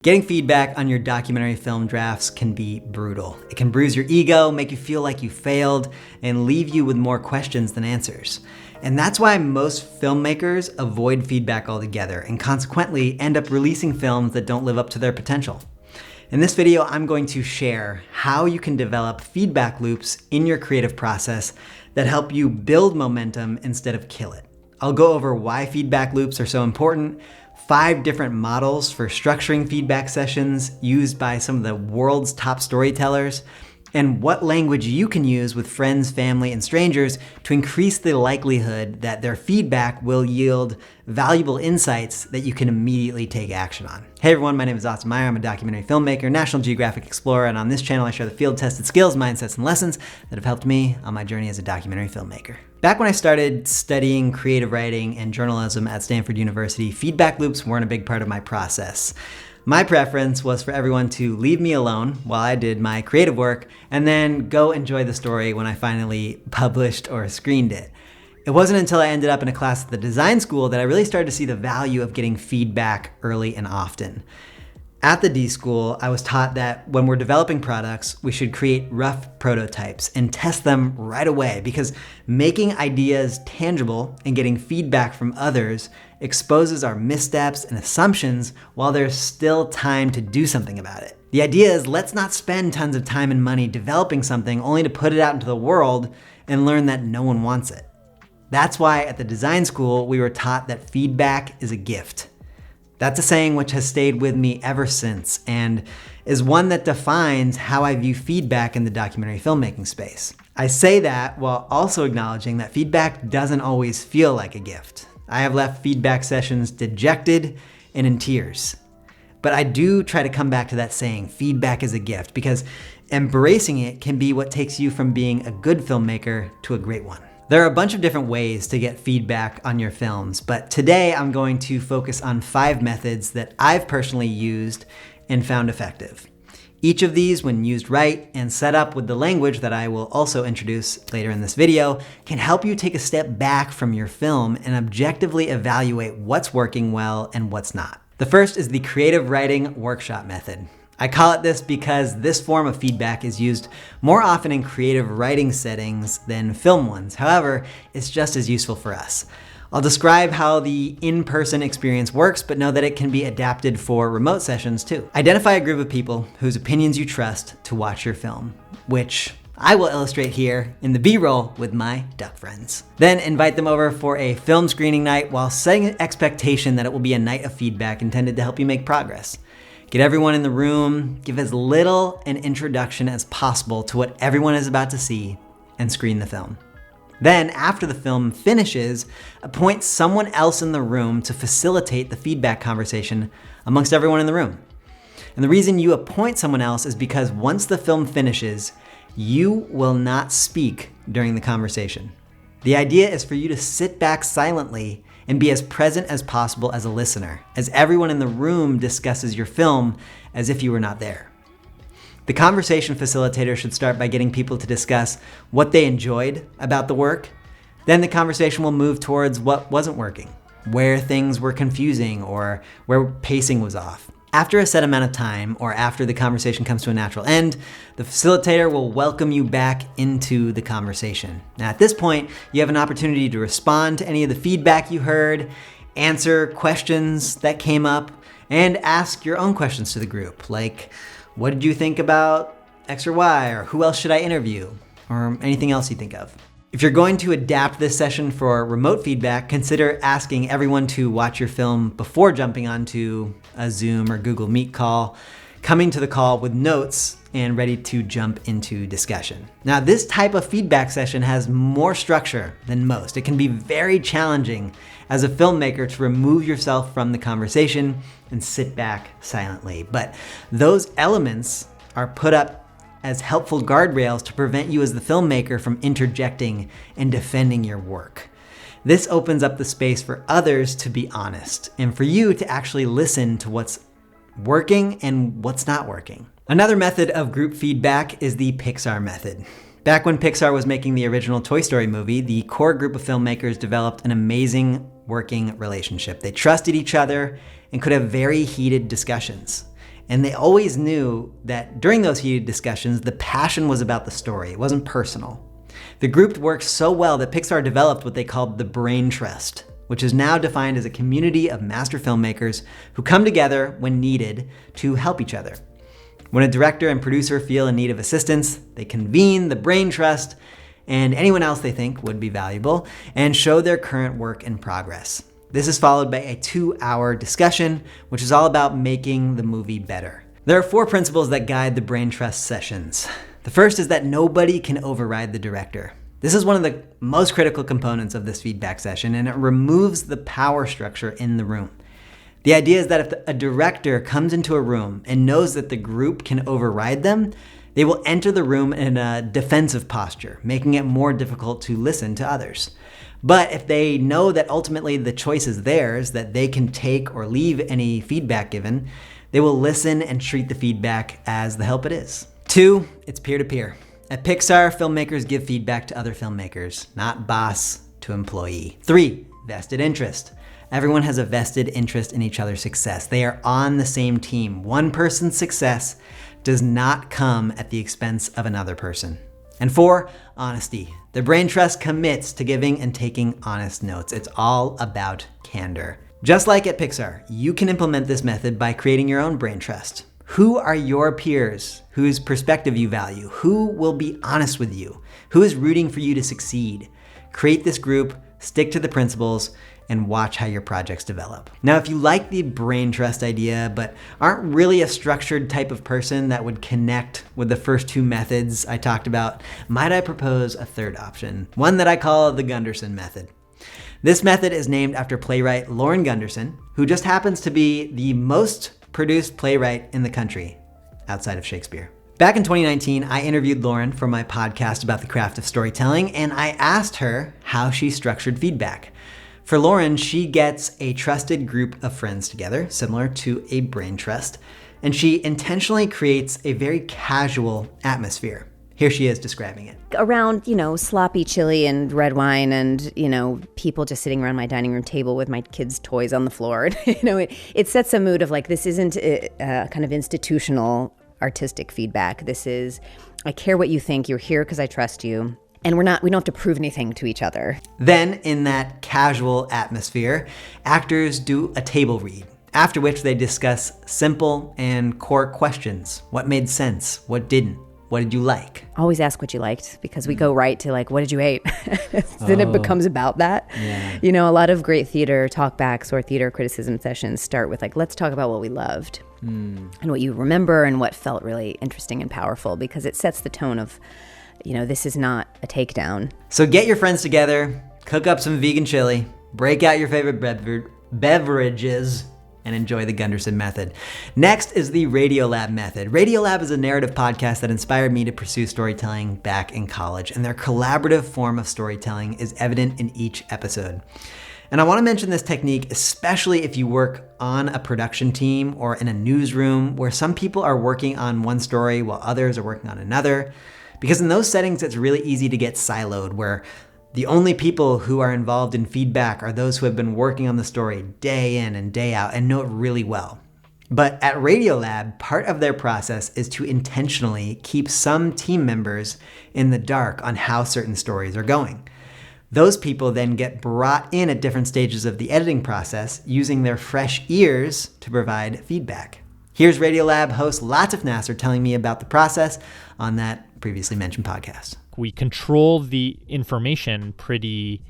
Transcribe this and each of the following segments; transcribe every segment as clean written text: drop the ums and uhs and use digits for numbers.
Getting feedback on your documentary film drafts can be brutal. It can bruise your ego, make you feel like you failed, and leave you with more questions than answers. And that's why most filmmakers avoid feedback altogether and consequently end up releasing films that don't live up to their potential. In this video, I'm going to share how you can develop feedback loops in your creative process that help you build momentum instead of kill it. I'll go over why feedback loops are so important, 5 different models for structuring feedback sessions used by some of the world's top storytellers, and what language you can use with friends, family, and strangers to increase the likelihood that their feedback will yield valuable insights that you can immediately take action on. Hey everyone, my name is Austin Meyer. I'm a documentary filmmaker, National Geographic Explorer, and on this channel I share the field-tested skills, mindsets, and lessons that have helped me on my journey as a documentary filmmaker. Back when I started studying creative writing and journalism at Stanford University, feedback loops weren't a big part of my process. My preference was for everyone to leave me alone while I did my creative work and then go enjoy the story when I finally published or screened it. It wasn't until I ended up in a class at the design school that I really started to see the value of getting feedback early and often. At the D School, I was taught that when we're developing products, we should create rough prototypes and test them right away because making ideas tangible and getting feedback from others exposes our missteps and assumptions while there's still time to do something about it. The idea is let's not spend tons of time and money developing something only to put it out into the world and learn that no one wants it. That's why at the design school, we were taught that feedback is a gift. That's a saying which has stayed with me ever since and is one that defines how I view feedback in the documentary filmmaking space. I say that while also acknowledging that feedback doesn't always feel like a gift. I have left feedback sessions dejected and in tears. But I do try to come back to that saying, feedback is a gift, because embracing it can be what takes you from being a good filmmaker to a great one. There are a bunch of different ways to get feedback on your films, but today I'm going to focus on 5 methods that I've personally used and found effective. Each of these, when used right and set up with the language that I will also introduce later in this video, can help you take a step back from your film and objectively evaluate what's working well and what's not. The first is the creative writing workshop method. I call it this because this form of feedback is used more often in creative writing settings than film ones. However, it's just as useful for us. I'll describe how the in-person experience works, but know that it can be adapted for remote sessions too. Identify a group of people whose opinions you trust to watch your film, which I will illustrate here in the B-roll with my duck friends. Then invite them over for a film screening night while setting an expectation that it will be a night of feedback intended to help you make progress. Get everyone in the room, give as little an introduction as possible to what everyone is about to see, and screen the film. Then, after the film finishes, appoint someone else in the room to facilitate the feedback conversation amongst everyone in the room. And the reason you appoint someone else is because once the film finishes, you will not speak during the conversation. The idea is for you to sit back silently and be as present as possible as a listener, as everyone in the room discusses your film as if you were not there. The conversation facilitator should start by getting people to discuss what they enjoyed about the work. Then the conversation will move towards what wasn't working, where things were confusing or where pacing was off. After a set amount of time, or after the conversation comes to a natural end, the facilitator will welcome you back into the conversation. Now at this point, you have an opportunity to respond to any of the feedback you heard, answer questions that came up, and ask your own questions to the group, like, what did you think about X or Y, or who else should I interview, or anything else you think of. If you're going to adapt this session for remote feedback, consider asking everyone to watch your film before jumping onto a Zoom or Google Meet call, coming to the call with notes and ready to jump into discussion. Now, this type of feedback session has more structure than most. It can be very challenging as a filmmaker to remove yourself from the conversation and sit back silently. But those elements are put up as helpful guardrails to prevent you as the filmmaker from interjecting and defending your work. This opens up the space for others to be honest and for you to actually listen to what's working and what's not working. Another method of group feedback is the Pixar Method. Back when Pixar was making the original Toy Story movie, the core group of filmmakers developed an amazing working relationship. They trusted each other and could have very heated discussions. And they always knew that during those heated discussions, the passion was about the story. It wasn't personal. The group worked so well that Pixar developed what they called the Brain Trust, which is now defined as a community of master filmmakers who come together when needed to help each other. When a director and producer feel in need of assistance, they convene the Brain Trust and anyone else they think would be valuable and show their current work in progress. This is followed by a 2-hour discussion, which is all about making the movie better. There are 4 principles that guide the Brain Trust sessions. The first is that nobody can override the director. This is one of the most critical components of this feedback session, and it removes the power structure in the room. The idea is that if a director comes into a room and knows that the group can override them, they will enter the room in a defensive posture, making it more difficult to listen to others. But if they know that ultimately the choice is theirs, that they can take or leave any feedback given, they will listen and treat the feedback as the help it is. 2, it's peer-to-peer. At Pixar, filmmakers give feedback to other filmmakers, not boss to employee. 3, vested interest. Everyone has a vested interest in each other's success. They are on the same team. One person's success does not come at the expense of another person. And 4, honesty. The Brain Trust commits to giving and taking honest notes. It's all about candor. Just like at Pixar, you can implement this method by creating your own Brain Trust. Who are your peers whose perspective you value? Who will be honest with you? Who is rooting for you to succeed? Create this group, stick to the principles, and watch how your projects develop. Now, if you like the Brain Trust idea, but aren't really a structured type of person that would connect with the first 2 methods I talked about, might I propose a third option, one that I call the Gunderson Method. This method is named after playwright Lauren Gunderson, who just happens to be the most produced playwright in the country, outside of Shakespeare. Back in 2019, I interviewed Lauren for my podcast about the craft of storytelling, and I asked her how she structured feedback. For Lauren, she gets a trusted group of friends together, similar to a brain trust, and she intentionally creates a very casual atmosphere. Here she is describing it. Around, sloppy chili and red wine and, people just sitting around my dining room table with my kids' toys on the floor. It sets a mood of like, this isn't a kind of institutional artistic feedback. This is, I care what you think. You're here because I trust you. And we don't have to prove anything to each other. Then, in that casual atmosphere, actors do a table read, after which they discuss simple and core questions. What made sense? What didn't? What did you like? Always ask what you liked, because we go right to like, what did you hate? Then it becomes about that. Yeah. A lot of great theater talkbacks or theater criticism sessions start with like, let's talk about what we loved and what you remember and what felt really interesting and powerful, because it sets the tone of, this is not a takedown. So get your friends together, cook up some vegan chili, break out your favorite beverages, and enjoy the Gunderson Method. Next is the Radiolab Method. Radiolab is a narrative podcast that inspired me to pursue storytelling back in college, and their collaborative form of storytelling is evident in each episode. And I want to mention this technique, especially if you work on a production team or in a newsroom where some people are working on one story while others are working on another. Because in those settings, it's really easy to get siloed, where the only people who are involved in feedback are those who have been working on the story day in and day out and know it really well. But at Radiolab, part of their process is to intentionally keep some team members in the dark on how certain stories are going. Those people then get brought in at different stages of the editing process using their fresh ears to provide feedback. Here's Radiolab host Latif Nasser telling me about the process on that previously mentioned podcast. We control the information pretty...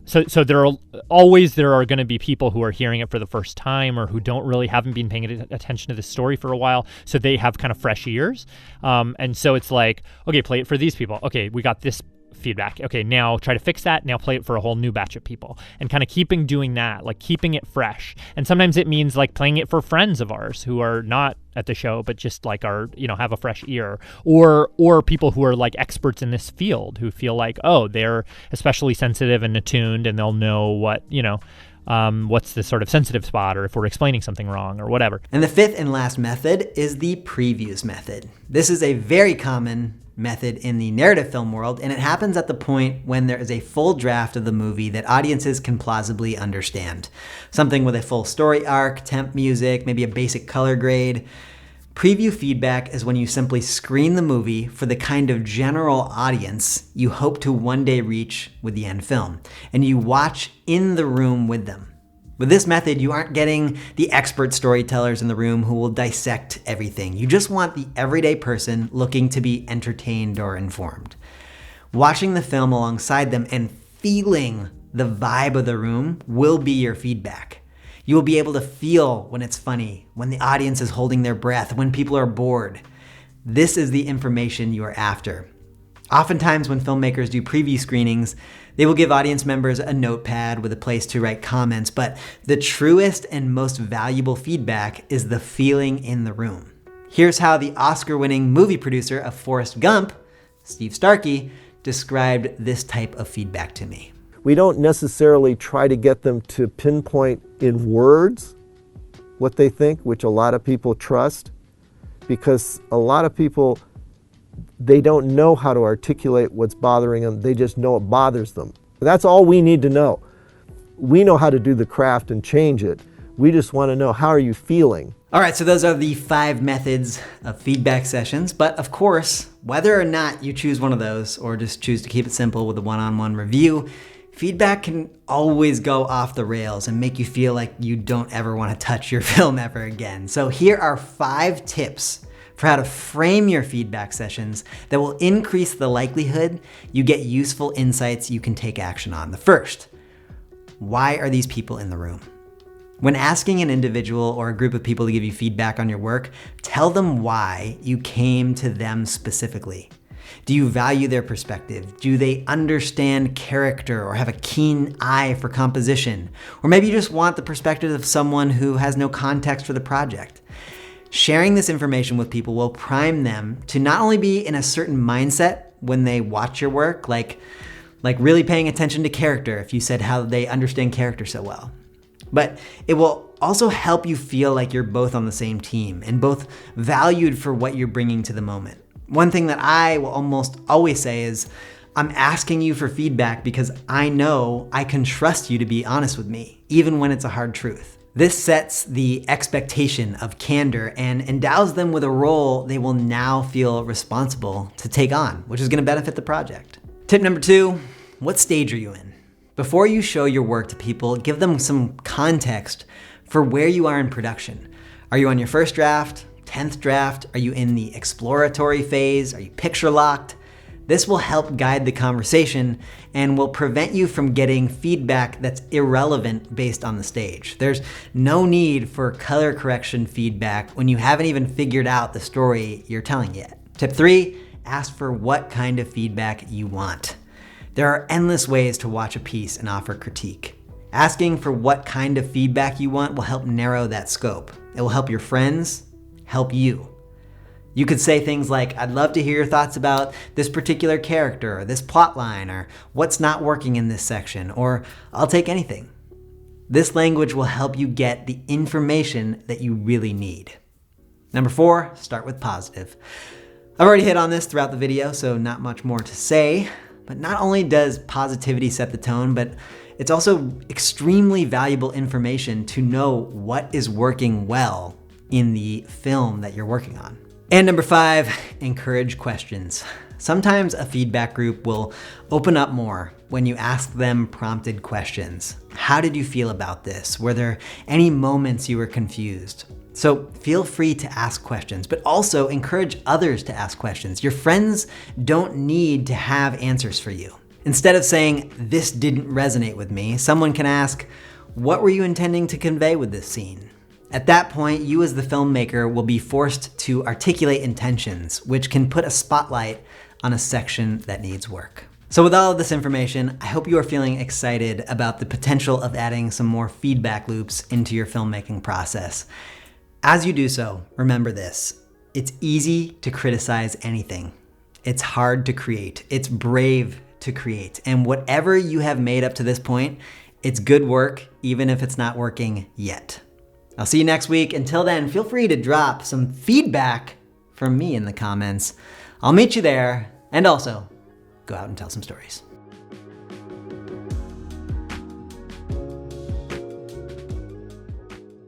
So there are going to be people who are hearing it for the first time or who haven't been paying attention to the story for a while. So they have kind of fresh ears. And so it's like, okay, play it for these people. Okay, we got this feedback. Okay, now try to fix that. Now play it for a whole new batch of people, and kind of doing that, like keeping it fresh. And sometimes it means like playing it for friends of ours who are not at the show, but just like have a fresh ear, or people who are like experts in this field who feel like, oh, they're especially sensitive and attuned and they'll know what, what's the sort of sensitive spot, or if we're explaining something wrong or whatever. And the fifth and last method is the previews method. This is a very common method in the narrative film world, and it happens at the point when there is a full draft of the movie that audiences can plausibly understand. Something with a full story arc, temp music, maybe a basic color grade. Preview feedback is when you simply screen the movie for the kind of general audience you hope to one day reach with the end film, and you watch in the room with them. With this method, you aren't getting the expert storytellers in the room who will dissect everything. You just want the everyday person looking to be entertained or informed. Watching the film alongside them and feeling the vibe of the room will be your feedback. You will be able to feel when it's funny, when the audience is holding their breath, when people are bored. This is the information you are after. Oftentimes when filmmakers do preview screenings, they will give audience members a notepad with a place to write comments, but the truest and most valuable feedback is the feeling in the room. Here's how the Oscar-winning movie producer of Forrest Gump, Steve Starkey, described this type of feedback to me. We don't necessarily try to get them to pinpoint in words what they think, which a lot of people trust, because a lot of people, they don't know how to articulate what's bothering them. They just know it bothers them. That's all we need to know. We know how to do the craft and change it. We just want to know, how are you feeling? All right, so those are the 5 methods of feedback sessions. But of course, whether or not you choose one of those or just choose to keep it simple with a one-on-one review, feedback can always go off the rails and make you feel like you don't ever want to touch your film ever again. So here are 5 tips for how to frame your feedback sessions that will increase the likelihood you get useful insights you can take action on. The first, why are these people in the room? When asking an individual or a group of people to give you feedback on your work, tell them why you came to them specifically. Do you value their perspective? Do they understand character or have a keen eye for composition? Or maybe you just want the perspective of someone who has no context for the project. Sharing this information with people will prime them to not only be in a certain mindset when they watch your work, like really paying attention to character if you said how they understand character so well, but it will also help you feel like you're both on the same team and both valued for what you're bringing to the moment. One thing that I will almost always say is, I'm asking you for feedback because I know I can trust you to be honest with me, even when it's a hard truth. This sets the expectation of candor and endows them with a role they will now feel responsible to take on, which is going to benefit the project. Tip number 2, what stage are you in? Before you show your work to people, give them some context for where you are in production. Are you on your first draft? 10th draft? Are you in the exploratory phase? Are you picture locked? This will help guide the conversation and will prevent you from getting feedback that's irrelevant based on the stage. There's no need for color correction feedback when you haven't even figured out the story you're telling yet. Tip 3, ask for what kind of feedback you want. There are endless ways to watch a piece and offer critique. Asking for what kind of feedback you want will help narrow that scope. It will help your friends, help you. You could say things like, I'd love to hear your thoughts about this particular character or this plot line or what's not working in this section, or I'll take anything. This language will help you get the information that you really need. Number 4, start with positive. I've already hit on this throughout the video, so not much more to say, but not only does positivity set the tone, but it's also extremely valuable information to know what is working well in the film that you're working on. And number 5, encourage questions. Sometimes a feedback group will open up more when you ask them prompted questions. How did you feel about this? Were there any moments you were confused? So feel free to ask questions, but also encourage others to ask questions. Your friends don't need to have answers for you. Instead of saying, this didn't resonate with me, someone can ask, what were you intending to convey with this scene? At that point, you as the filmmaker will be forced to articulate intentions, which can put a spotlight on a section that needs work. So with all of this information, I hope you are feeling excited about the potential of adding some more feedback loops into your filmmaking process. As you do so, remember this: it's easy to criticize anything. It's hard to create. It's brave to create. And whatever you have made up to this point, it's good work, even if it's not working yet. I'll see you next week. Until then, feel free to drop some feedback from me in the comments. I'll meet you there, and also go out and tell some stories.